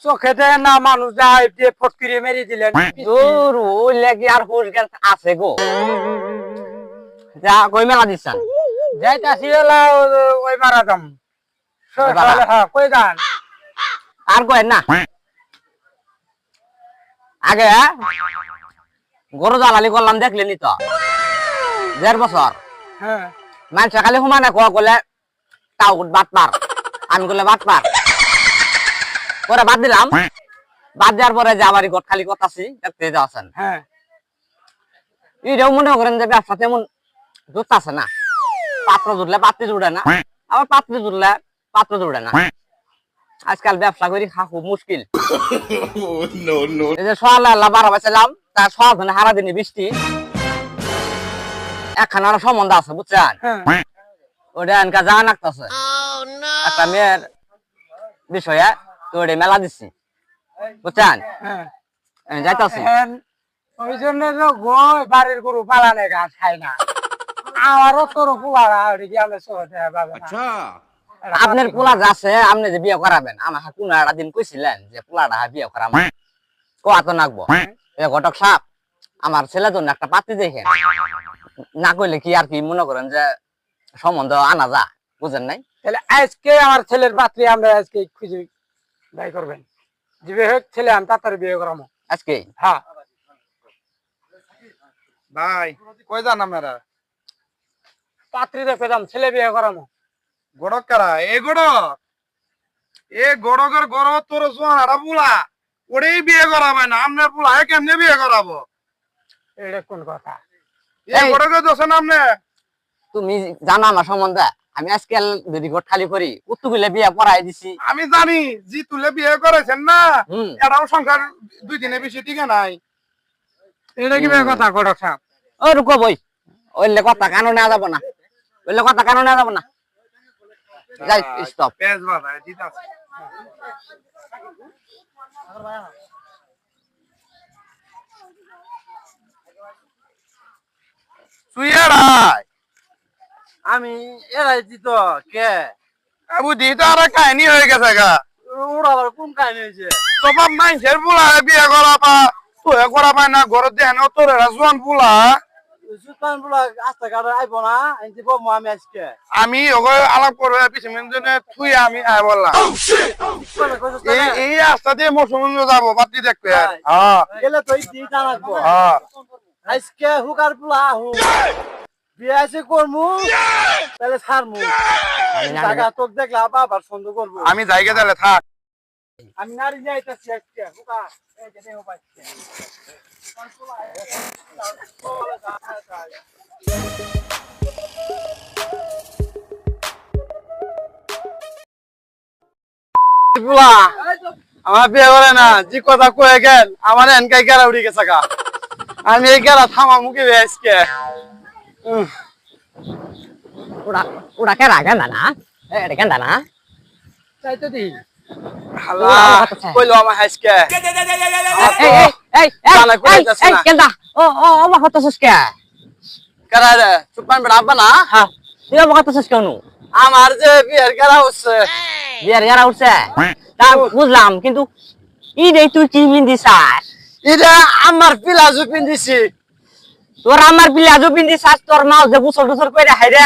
চোখে দেয় না মানুষ যায় দিয়ে ফটকিরে মেরে দিলেন দূর ওই লাগি আর হুশ জ্ঞান আছে গো। যা কই মেলা দিচ্ছেন? যাইতাছি এলা ওই মারা দাম হ্যাঁ কই যান আর কই না আগে গরু দালালি করলাম দেখলেনি তো 1.5 বছর হ্যাঁ মানুষ খালি হুমানে কোয়া করলে তাও বাদ পার আমি করলে বাদ পার পরে বাদ দিলাম। বাদ দেওয়ার পরে যে আবার খালি কথাছি দেখতে যাচ্ছেন। হ্যাঁ এটাও মনে করেন যে ব্যবসা তেমন জুত আছে না, পাত্র জুড়লে পাত্রী জুড়ে না, আবার পাত্রী জুড়লে পাত্র জুড়ে না। আজকাল ব্যবসা করি খা খুব মুশকিল। এই যে সোয়ালা 12 বেছিলাম তার সকালে হারা দিনে বৃষ্টি একখানা আরো সম্বন্ধ আছে বুঝছেন, ওটা এনকা জানা লাগতেছে একটা মেয়ের বিষয়ে, তো ওটা মেলা দিচ্ছি বুঝছেন যাইতাছি। ওই জন্য বাড়ির গরু পালানে ঘাস খাই না আমারও তোর কুয়ারা আপনার পোলা যাচ্ছে আপনি যে বিয়ে করাবেন আমার কোন একটা দিন কইছিলেন যে পোলাটা বিয়ে করাবো কোয়া তো নাকবো ঘটক সাপ আমার ছেলের জন্য একটা পাত্রী দেখেন না কইলে কি আর কি মনে করেন যে সম্বন্ধ আনা যা বুঝেন নাই। তাহলে আজকে আমার ছেলের পাত্রী আমরা আজকে খুঁজে বাই করবেন যে বিয়ে হোক ছেলে আমি তাড়াতাড়ি বিয়ে করাবো আজকে। হ্যাঁ ভাই কই যান আপনারা? পাত্রী দেখে দাম ছেলে বিয়ে করাবো। গড়ক কারা এ গড়ক? এ গড়কের গড় তোর সোয়ারা বুলা ওরেই বিয়ে করাবে না আপনার বুলা কেমনে বিয়ে করাবো? এটা কোন কথা? এ গড়কে দোষেন আপনি? তুমি জানো আমার সম্বন্ধে আমি আজকাল যদি ঘর খালি করি উত্তুগুলে বিয়ে পড়াই দিছি। আমি জানি জি তুলে বিয়ে করেছেন না এটাও সংসার 2 দিনে বেশি টিকে নাই। এটা কি কথা গড়ক সাহেব? ও রুকো বই ওইলে কথা কানো না যাব না, ওইলে কথা কানো না যাব না, যাই স্টপ। পেজ বাজায় দিতাছে সুইয়ারাই আমি এরাই দিত কে আবু দিতে আর কাহিনী হয়ে গেছে গা। ওরা আবার কোন কাহিনী হয়েছে? তোমার মাইসের বুলা বিয়ে করাবা তুই করাবা না ঘরে দেন তোর জোয়ান বুলা সুলতান বলা আস্তে কাটে আইব না এনতি বম আমি আজকে আমি ওকে আলাপ করবে পিছনে জন্য তুই আমি আয় বললাম এই রাস্তা দিয়ে মৌসুমী যাবো বাতি দেখবে। হ্যাঁ গেলে তো এই জানাবো হ্যাঁ আজকে হুকার পোলা হু বিয়ে আছে করমু তাহলে ছাড়মু টাকা তোক দেখলে আবার সন্দেহ করবো। আমি জায়গা তাহলে থাক। আমি নারী যাইতাছি আজকে হুকা এই যে দেও পাইছে বুলা আমার বিয়ে করে না যে কথা কয়ে গেল আমার এনকাই গেরা উড়ি গেছে গা। আমি এই গেরা থামা মুখে আজকে ওরা ওরা কে রাখেন না এটা কেন না চাইতে দি হালা কইলো আমার আজকে এই এই এই জানা কই যাচ্ছে এই না কেন ও ও অবা হতাছস কে কারা রে চুপান বড় আব্বা না হ্যাঁ তুই অবা হতাছস কেন? আমার যে বিয়ের গেরা হচ্ছে বিয়ার ইয়ারা উঠছে তা বুঝলাম কিন্তু ই রে তুই কি মিন্দিছাস? এটা আমার পিলাজু পিন্দিছি। তোর আমার বিলাজু পিন্দিছাস তোর মাও যে বুসল টুসল কইরা হাইরে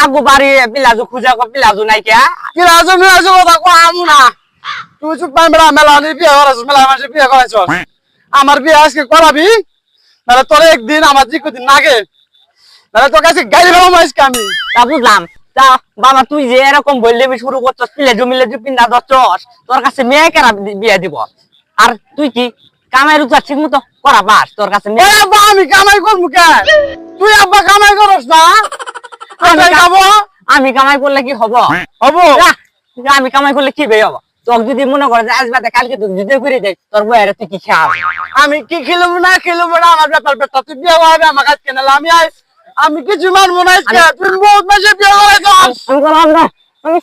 আগু বাড়ি বিলাজু খুঁজা কো বিলাজু নাই কে পিলাজু মিলাজু কথা কো আমু না তুই চুপান বড় মেলা নি বিয়ে করাছ মেলা মাসে বিয়ে করাছ আমার বিয়ে আজকে করাবি নালে তোর একদিন আমার জি কদিন নাগে নালে তোর কাছে গাড়ি ভাড়া মাইস আমি। তা বুঝলাম তা বাবা তুই যে এরকম বললে শুরু করছস বিলাজু মিলাজু পিন্দা দছস তোর কাছে মেয়ে কেরা বিয়ে দিব? আর তুই কি কামাই রুচা ঠিক মতো করা পাস? তোর কাছে এ আব্বা আমি কামাই করবো কে? তুই আব্বা কামাই করস না? আমি কামাই করলে কি হবো? হবো আমি কামাই করলে কি বেয়ে হবো? তোর যদি মনে করে যে আজ বাদে কালকে তুই যদি করে দেয় তোর বইয়ের তুই কি খাওয়াবি? আমি কি খেলবো না খেলবো না আমার ব্যাপার ব্যাপার তুই বিয়ে হবে আমার কাছে কেন আমি আমি কিছু মানবো না তুই বহুত মাসে বিয়ে করাইছ। আমি